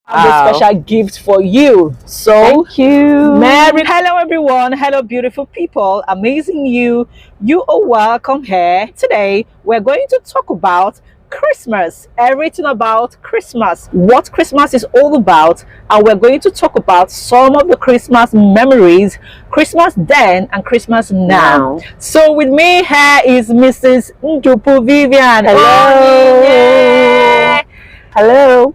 have a special gift for you. So Thank you. Hello everyone, hello beautiful people, amazing you. You are welcome here. Today we're going to talk about Christmas, everything about Christmas, what Christmas is all about, and we're going to talk about some of the Christmas memories, Christmas then and Christmas now. So with me here is Mrs. Ndupu Vivian. Hello. Yay. Hello.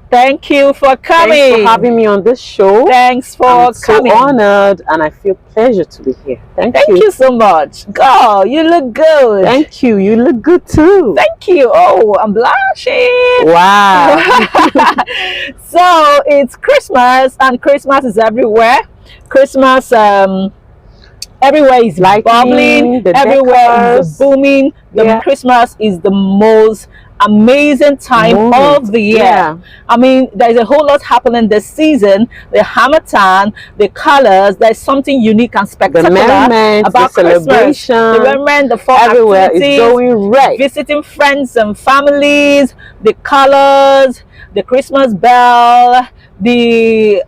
Thank you for coming. Thanks for having me on this show. Thanks for I'm coming. so honored and I feel pleasure to be here. Thank you. Thank you so much. God, you look good. Thank you. You look good too. Thank you. Oh, I'm blushing. Wow. So it's Christmas and Christmas is everywhere. Christmas everywhere is Lightning, bubbling, everywhere is booming. Christmas is the most amazing time of the year. I mean, there's a whole lot happening this season. The Hamilton, the colors, there's something unique and spectacular about the celebration, the merriment, the fun everywhere is going right. Visiting friends and families, the colors, the Christmas bell, the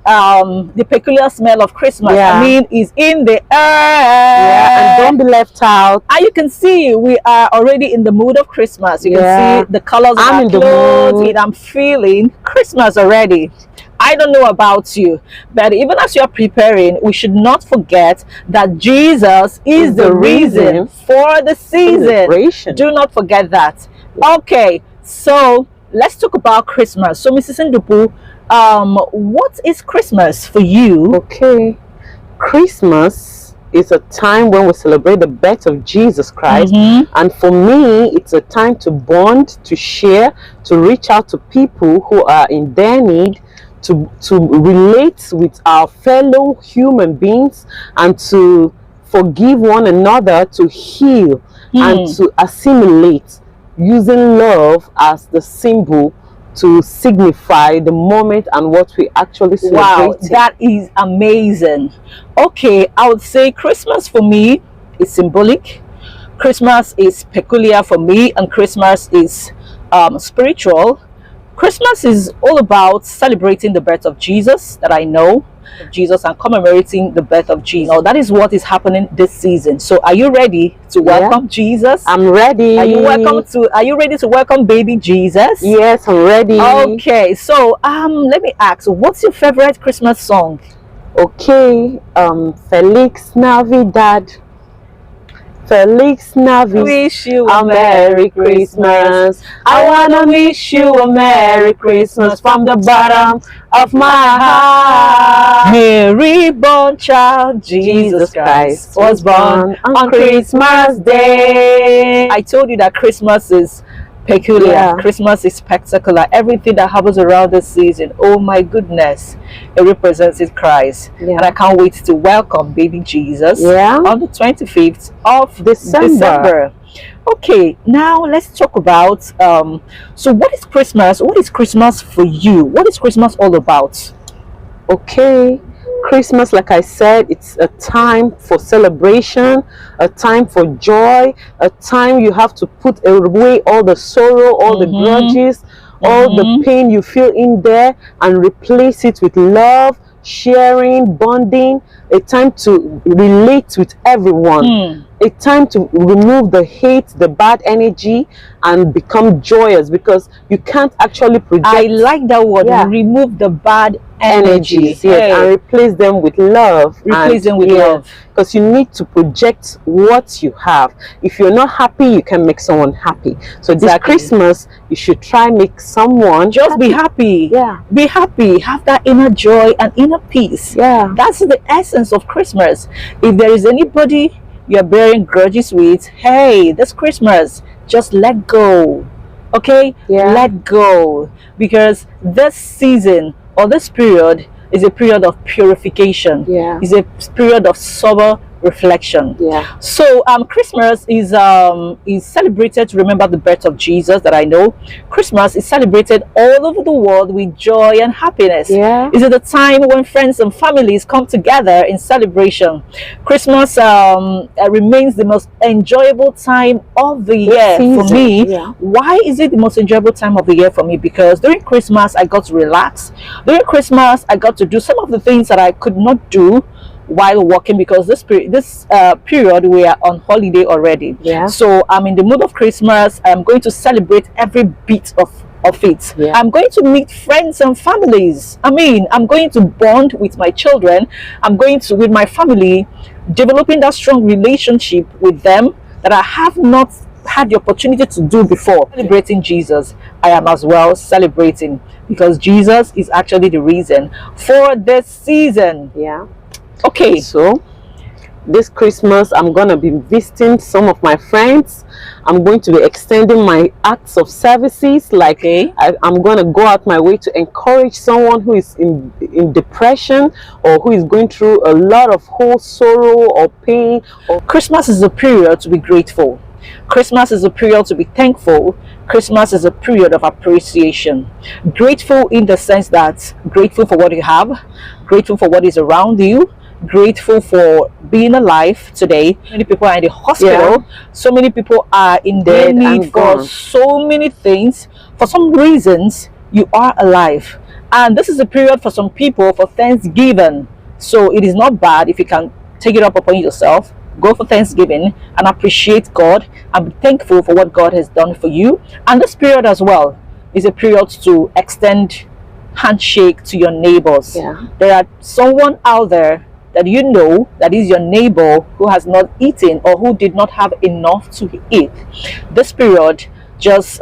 peculiar smell of Christmas. I mean, is in the air. And don't be left out. And you can see we are already in the mood of Christmas. You can see the colors of our clothes. I'm feeling Christmas already. I don't know about you, but even as you are preparing, we should not forget that Jesus is the reason for the season. Do not forget that. Okay, so let's talk about Christmas. So Mrs. Ndupu, what is Christmas for you? Okay, Christmas is a time when we celebrate the birth of Jesus Christ, and for me it's a time to bond, to share, to reach out to people who are in their need, to relate with our fellow human beings, and to forgive one another, to heal and to assimilate, using love as the symbol to signify the moment and what we actually celebrate. Wow, that is amazing. Okay, I would say Christmas for me is symbolic. Christmas is peculiar for me, and Christmas is spiritual. Christmas is all about celebrating the birth of Jesus, that I know Jesus, and commemorating the birth of Jesus. Now, that is what is happening this season. So are you ready to welcome Jesus? I'm ready. Are you ready to welcome baby Jesus? Yes, I'm ready. Okay, so let me ask, what's your favorite Christmas song? Okay, Felix Navidad. Felix Navidad. Wish you a Merry Christmas. I wanna wish you a Merry Christmas from the bottom of my heart. Mary born child, Jesus Christ was born on Christmas Day. I told you that Christmas is peculiar. Christmas is spectacular. Everything that happens around this season, oh my goodness, it represents Christ. And I can't wait to welcome baby Jesus on the 25th of December. Okay, now let's talk about so what is Christmas? What is Christmas for you? What is Christmas all about? Okay, Christmas, like I said, it's a time for celebration, a time for joy, a time you have to put away all the sorrow, all the grudges, all the pain you feel in there, and replace it with love, sharing, bonding, a time to relate with everyone, a time to remove the hate, the bad energy, and become joyous, because you can't actually project. I like that word, remove the bad energies, and replace them with love. Replace them with love. Because you need to project what you have. If you're not happy, you can make someone happy. So this Christmas, you should try make someone just be happy. Be happy. Have that inner joy and inner peace. That's the essence of Christmas. If there is anybody you're bearing grudges with, hey, this Christmas, just let go. Okay? Let go. Because this season or this period is a period of purification. It's a period of sober reflection. Yeah. So Christmas is celebrated to remember the birth of Jesus, that I know. Christmas is celebrated all over the world with joy and happiness. Yeah. Is it the time when friends and families come together in celebration? Christmas remains the most enjoyable time of the year for me. Yeah. Why is it the most enjoyable time of the year for me? Because during Christmas I got to relax. During Christmas I got to do some of the things that I could not do while working, because this period we are on holiday already. Yeah. So I'm in the mood of Christmas. I'm going to celebrate every bit of it. Yeah. I'm going to meet friends and families. I'm going to bond with my children. I'm going to, with my family, developing that strong relationship with them that I have not had the opportunity to do before. Celebrating Jesus, I am as well celebrating, because Jesus is actually the reason for this season. Yeah. Okay, so this Christmas I'm gonna be visiting some of my friends. I'm going to be extending my acts of services, like I'm gonna go out my way to encourage someone who is in depression, or who is going through a lot of whole sorrow or pain. Christmas is a period to be grateful. Christmas is a period to be thankful. Christmas is a period of appreciation. Grateful in the sense that grateful for what you have, grateful for what is around you, grateful for being alive today. Many people are in the hospital. So many people are in their need for so many things. For some reasons, you are alive. And this is a period for some people for Thanksgiving. So it is not bad if you can take it up upon yourself. Go for Thanksgiving and appreciate God and be thankful for what God has done for you. And this period as well is a period to extend handshake to your neighbors. There are someone out there that you know that is your neighbor who has not eaten, or who did not have enough to eat. This period, just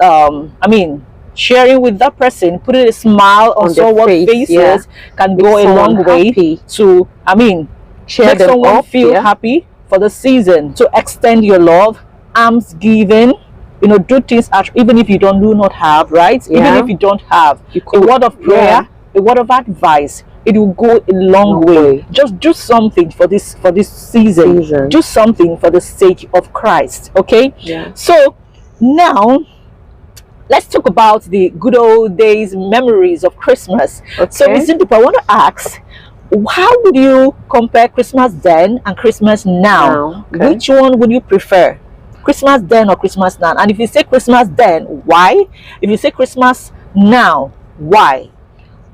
sharing with that person, putting a smile on someone's faces can go a long way to make someone feel happy for the season. To extend your love, alms giving, do things even if you do not have, right? Even if you don't have a word of prayer, a word of advice, it will go a long way. Just do something for this season. Do something for the sake of Christ. Okay? So now let's talk about the good old days, memories of Christmas. So Ms. Ndukwu, I want to ask, how would you compare Christmas then and Christmas now? Which one would you prefer? Christmas then or Christmas now? And if you say Christmas then, why? If you say Christmas now, why?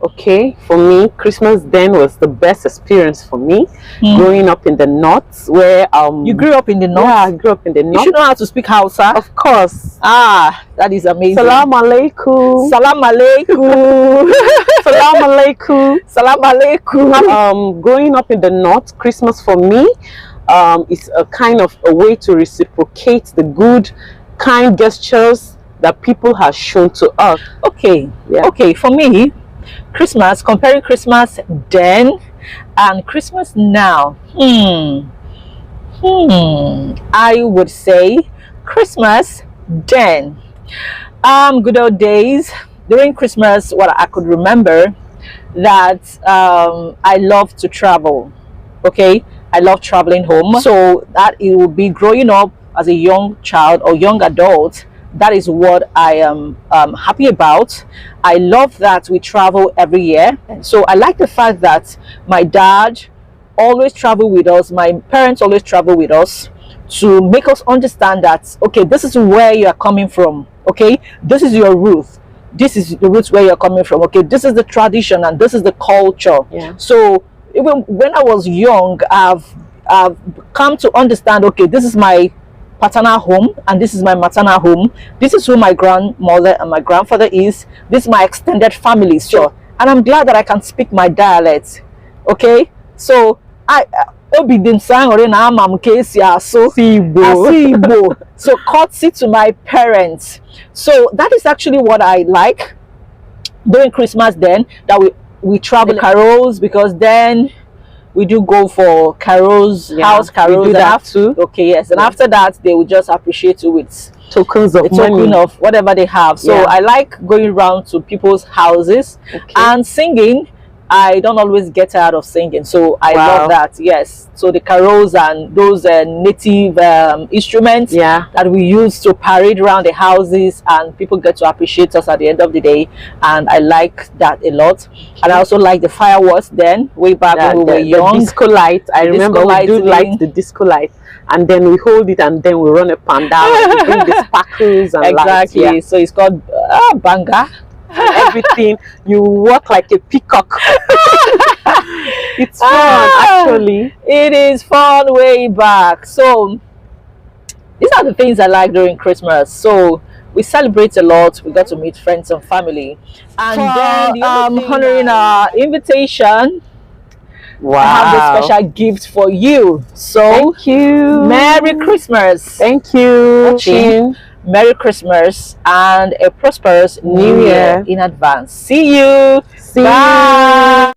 Okay, for me, Christmas then was the best experience for me. Growing up in the north, where you grew up in the north. Yeah, I grew up in the north. You should know how to speak Hausa. Of course. That is amazing. Salam alaikum. Salam alaikum. Salam alaikum. Salam alaikum. Growing up in the north, Christmas for me is a kind of a way to reciprocate the good, kind gestures that people have shown to us. Okay. Okay, for me, Christmas, comparing Christmas then and Christmas now, I would say Christmas then. Good old days. During Christmas, what I could remember, that I love to travel. Okay, I love traveling home. So that it will be growing up as a young child or young adult. That is what I am happy about. I love that we travel every year. So I like the fact that my dad always travel with us. My parents always travel with us to make us understand that, okay, this is where you are coming from. Okay, this is your root. This is the roots where you're coming from. Okay, this is the tradition and this is the culture. So even when I was young, I've come to understand, okay, this is my paternal home and this is my maternal home. This is who my grandmother and my grandfather is. This is my extended family. So, and I'm glad that I can speak my dialect. Okay, so so courtesy to my parents. So that is actually what I like during Christmas then, that we travel carols, because then we do go for carols, house carols. We do that too. Okay, yes. And after that, they will just appreciate you with tokens of money, token of whatever they have. So I like going around to people's houses and singing I don't always get tired of singing, so I love that. Yes, so the carols and those native instruments that we use to parade around the houses, and people get to appreciate us at the end of the day, and I like that a lot. And I also like the fireworks then, way back when we were young. The disco light, I remember we do light the disco light, and then we hold it and then we run up and down and we bring the sparkles and exactly lights. So it's called banga. Everything, you walk like a peacock. It's fun, actually. It is fun way back. So these are the things I like during Christmas. So we celebrate a lot. We got to meet friends and family, and then honoring our invitation, I have a special gift for you. So thank you. Merry Christmas. Thank you. Merry Christmas and a prosperous New Year in advance. See you. Bye.